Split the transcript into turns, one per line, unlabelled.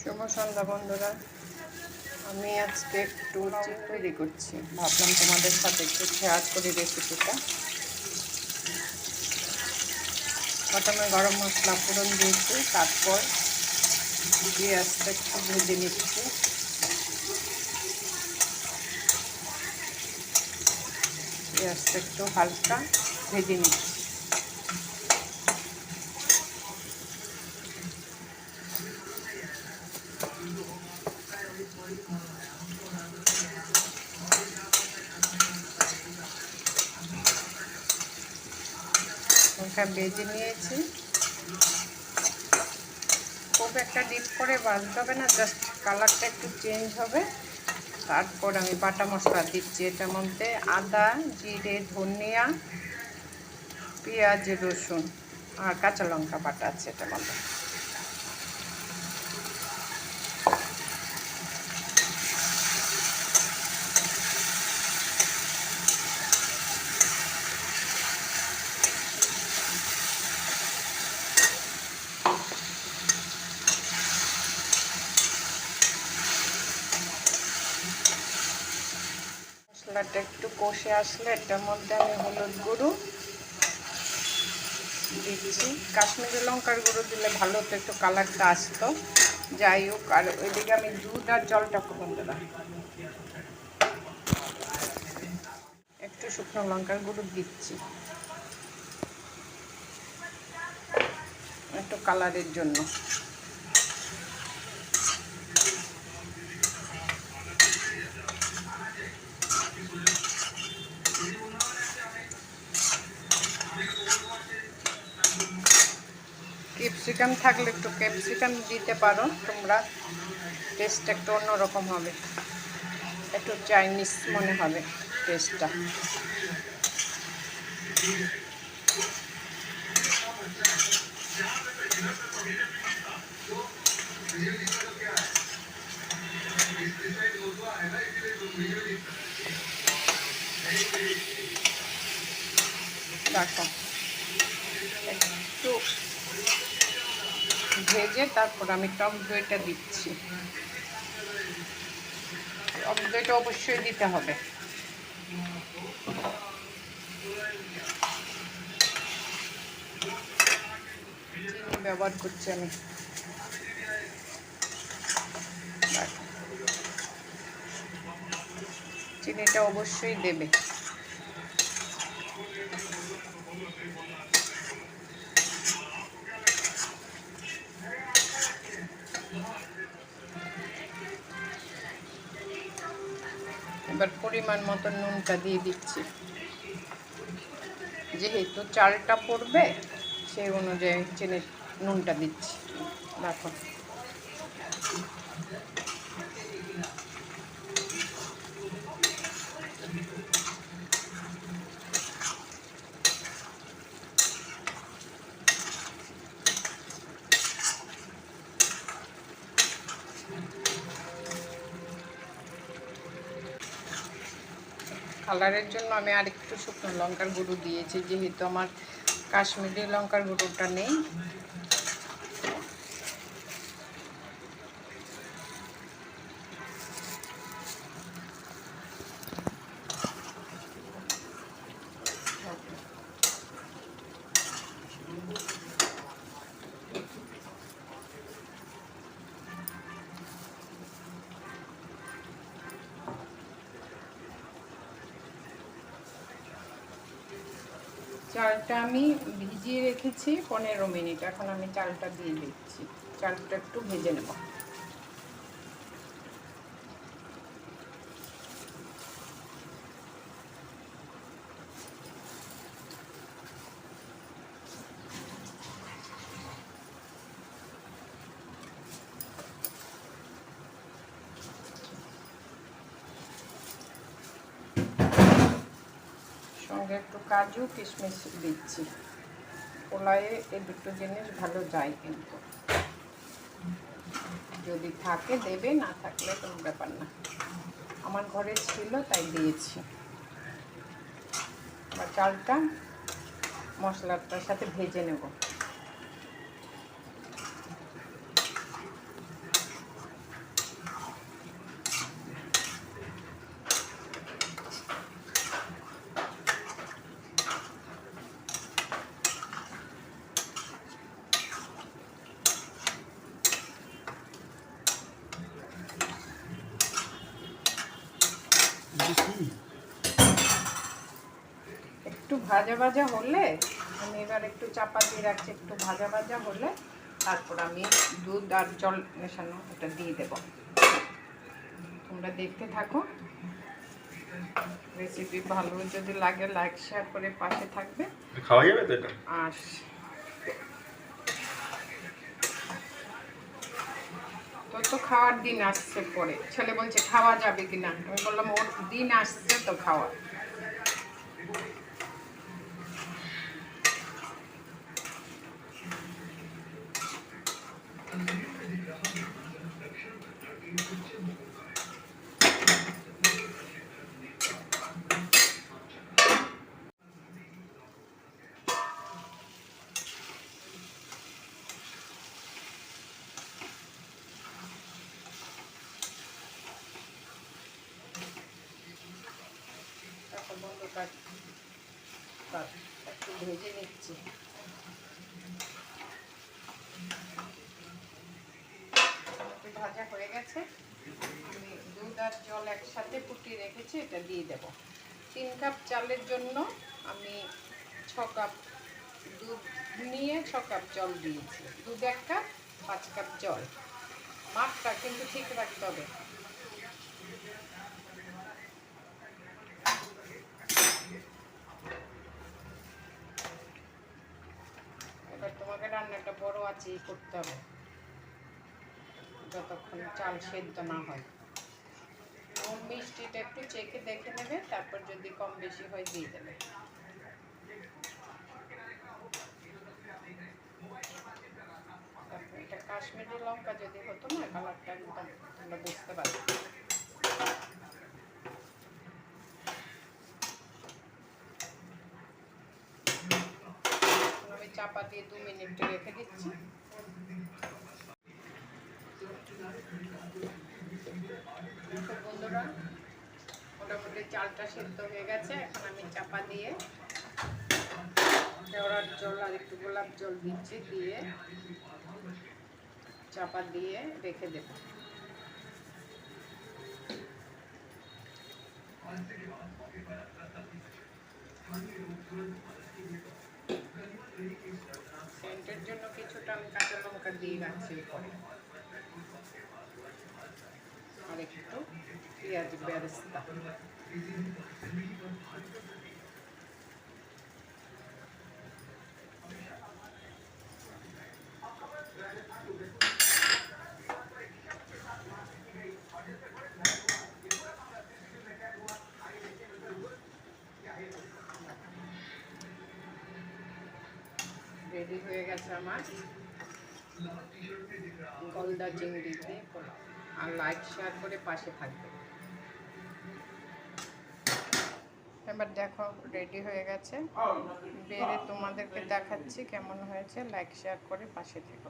শুভ সন্ধ্যা বন্ধুরা। আমি আজকে একটু চিকেন তৈরি করছি, ভাবলাম তোমাদের সাথে একটু শেয়ার করি রেসিপিটা। প্রথমে গরম মশলা ফোড়ন দিয়েছি, তারপর পেঁয়াজটা একটু ভেজে নিচ্ছি। পেঁয়াজটা একটু হালকা ভেজে নিচ্ছি। ভেজে নিয়েছি, খুব একটা ডিপ করে ভাজতে হবে না, জাস্ট কালারটা একটু চেঞ্জ হবে। তারপর আমি বাটা মশলা দিচ্ছি, এটার মধ্যে আদা, জিরে, ধনিয়া, পেঁয়াজ, রসুন আর কাঁচা লঙ্কা বাটা আছে এটার মধ্যে। মশলাটা একটু কষে আসলে এটার মধ্যে আমি হলুদ গুঁড়ো দিচ্ছি। কাশ্মীরি লঙ্কার গুঁড়ো দিলে ভালো হতো, একটু কালারটা আসতো। যাই হোক, আর ওইদিকে আমি দুধ আর জলটা বন্ধুরা একটু শুকনো লঙ্কার গুঁড়ো দিচ্ছি একটু কালারের জন্য। ক্যাপসিকাম থাকলে একটু ক্যাপসিকাম দিতে পারো তোমরা, টেস্ট একটু অন্যরকম হবে, একটু চাইনিজ মনে হবে টেস্টটা। দেখো একটু ভেজে তারপর আমি টক দইটা দিচ্ছি। টক দইটা অবশ্যই দিতে হবে। চিনি ব্যবহার করছি আমি। চিনিটা অবশ্যই দেবে। এবার পরিমাণ মতো নুনটা দিয়ে দিচ্ছি, যেহেতু চালটা পড়বে সেই অনুযায়ী চিনি নুনটা দিচ্ছি। দেখো কালারের জন্য আমি আরেকটু শুকনো লঙ্কার গুঁড়ো দিয়েছি, যেহেতু আমার কাশ্মীরি লঙ্কার গুঁড়োটা নেই। চালটা আমি ভিজিয়ে রেখেছি 15 মিনিট, এখন আমি চালটা দিয়ে দিচ্ছি। চালটা একটু ভেজে নেব। সঙ্গে একটু কাজু কিশমিশ দিচ্ছি। পোলায়ে এই দুটো জিনিস ভালো যায়, কিন্তু যদি থাকে দেবে, না থাকলে কোনো ব্যাপার না। আমার ঘরে ছিল তাই দিয়েছি। বা চালটা মশলাটার সাথে ভেজে নেব। একটু ভাজা ভাজা হলে আমি এবার একটু চাপা দিয়ে রাখছি, একটু ভাজা ভাজা হলে তারপর আমি দুধ আর জল মেশানো এটা দিয়ে দেব। তোমরা দেখতে থাকো। রেসিপি ভালো যদি লাগে লাইক শেয়ার করে পাশে থাকবে।
খাওয়া যাবে তো এটা?
আর তো খাওয়ার দিন আসছে পরে, ছেলে বলছে খাওয়া যাবে কিনা, আমি বললাম ওর দিন আসছে তো খাওয়া। একটু ভেজে নিচ্ছি। ভাজা হয়ে গেছে, আমি দুধ আর জল একসাথে ফুটিয়ে রেখেছি, এটা দিয়ে দেব। 3 কাপ চালের জন্য আমি 6 কাপ দুধ নিয়ে 6 কাপ জল দিয়েছি। দুধ 1 কাপ, 5 কাপ জল। মাপটা কিন্তু ঠিক রাখতে হবে। এবার তোমাকে রান্নাটা বড় আঁচেই করতে হবে যতক্ষণ চাল সেদ্ধ না হয়। নুন মিষ্টিটা একটু চেখে দেখে নেবে, তারপর যদি কম বেশি হয় দিয়ে দেবে। এটা কাশ্মীরি লঙ্কা যদি হতো না, কালারটা একদম তোমরা বুঝতে পারবে। আমি চাপা দিয়ে 2 মিনিট রেখে দিচ্ছি। বন্ধুরা, মোটামুটি চালটা সেদ্ধ হয়ে গেছে। এখন আমি চাপা দিয়ে কেওড়ার জল আর একটু গোলাপ জল দিচ্ছি, দিয়ে চাপা দিয়ে রেখে দেব। সেন্টের জন্য কিছুটা আমি কাঁচা লঙ্কা দিয়ে রাখছি পরে, আর একটু পেঁয়াজ বেরেস্তা। রেডি হয়ে গেছে আমার গলদা চিংড়ি দিয়ে পোলাও। আর লাইক শেয়ার করে পাশে থাকবে। এবার দেখো রেডি হয়ে গেছে, বেড়ে তোমাদেরকে দেখাচ্ছি কেমন হয়েছে। লাইক শেয়ার করে পাশে থেকো।